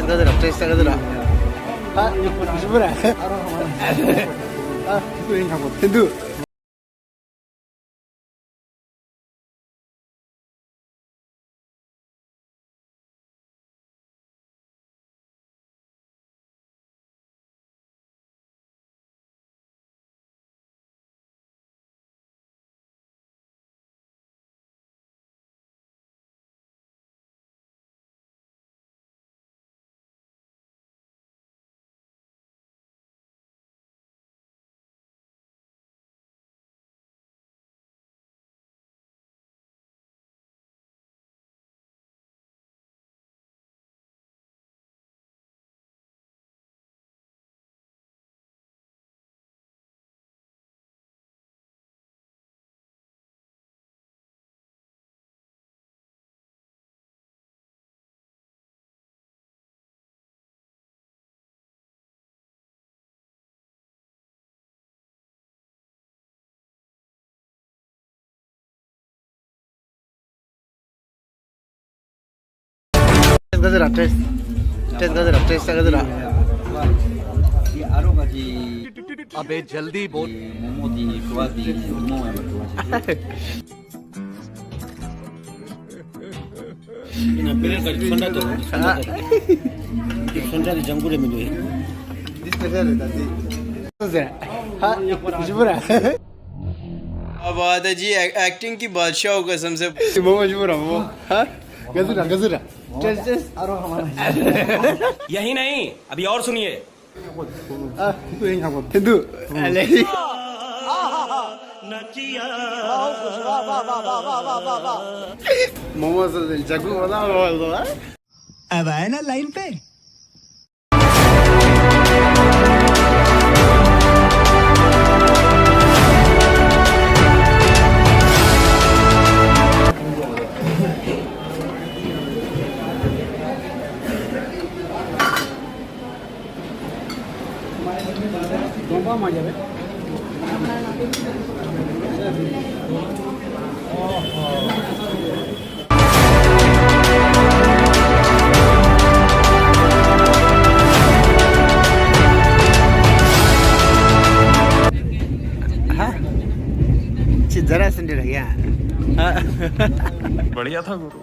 테스트 가더라. 아, 이거 누구라? 아, 이거 하고 텐두. 가더라. 테스트 가더라. 테스트 가더라. ये आरो भाजी अबे जल्दी बोल मोमो दी कुआ दी मोमो है कुआ ina pere ka khanda to khanda de jangure में गए This person है दादी. हाँ, जुबरा. अब बात है जी एक्टिंग की बादशाह हो कसम से मोमो जुबरा मोमो. हाँ, गजरा गजरा. टेस्ट. आरो हमारा यही नहीं अभी और सुनिए 아, 이거 하고 텐두. 알레. मोमो से जगू बना बोल अब आए ना लाइन पे जरा संडे रह गया. बढ़िया था गुरु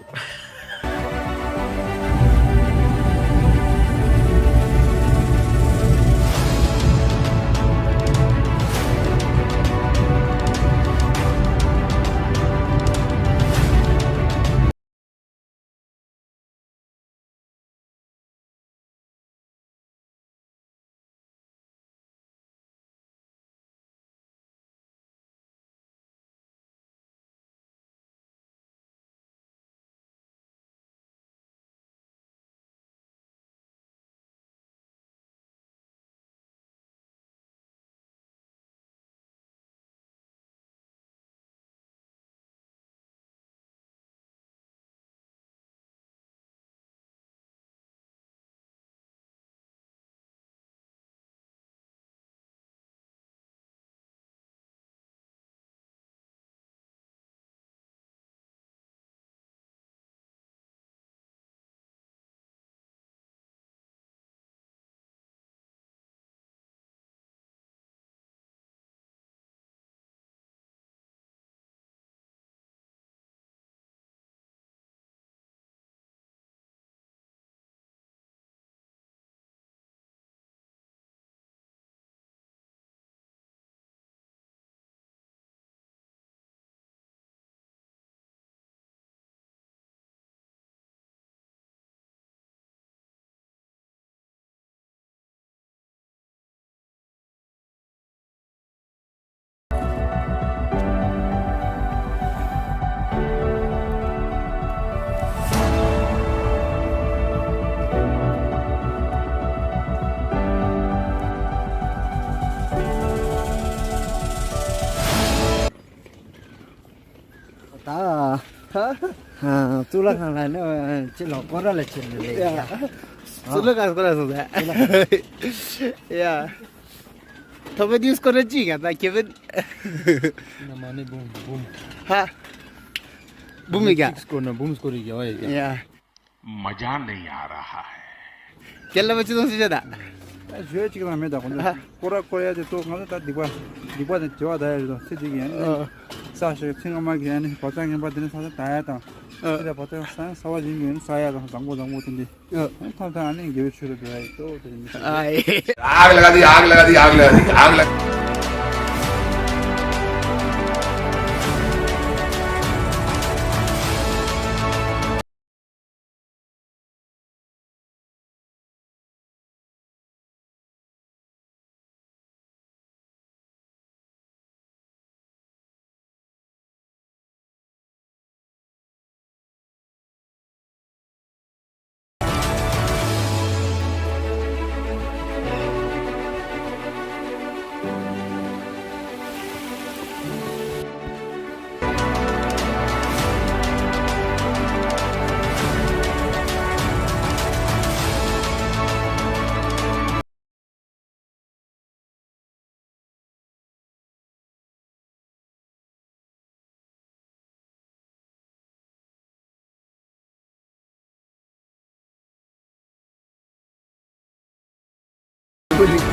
다. हाँ, तुला खाना ना चलो कोरा ले चल ले. तुला का कोरा सोचा. या. तो मैं यूज़ करने चाहिए क्या केविन? ना माने बूम बूम हाँ. बूम क्या? इसको ना बूम इसको क्या है क्या या. मजा नहीं आ रहा है 젤라 치 동시잖아. 주에 지금 합니다. 근데 꼬라꼬야지 또 가서 다 디바는 좋아 다야죠. 세지기 사실 생각하기 전에 보장해 받는 사실 다야다. 그래 보통 사와지면 사야가 장고 된디. 타타 안에 교수로 돼야 또 됩니다. आग लगा दी आग लगा दी आग लगा दी आग लगा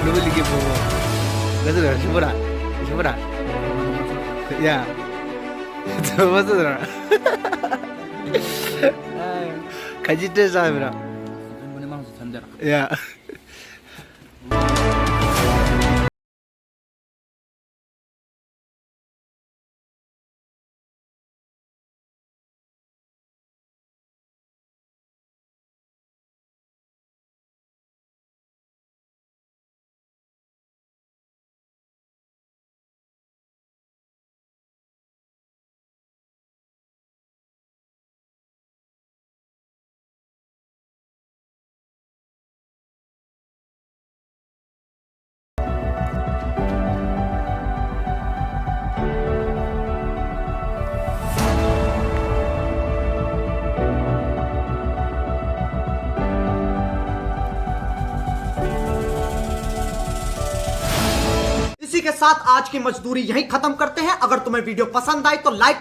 누구 이게 뭐? 그래서 시보라. 야, 저 맞더라. 가지트 사람이라. 분의 망수 전대라. 야. इसी के साथ आज की मजदूरी यहीं खत्म करते हैं। अगर तुम्हें वीडियो पसंद आई तो लाइक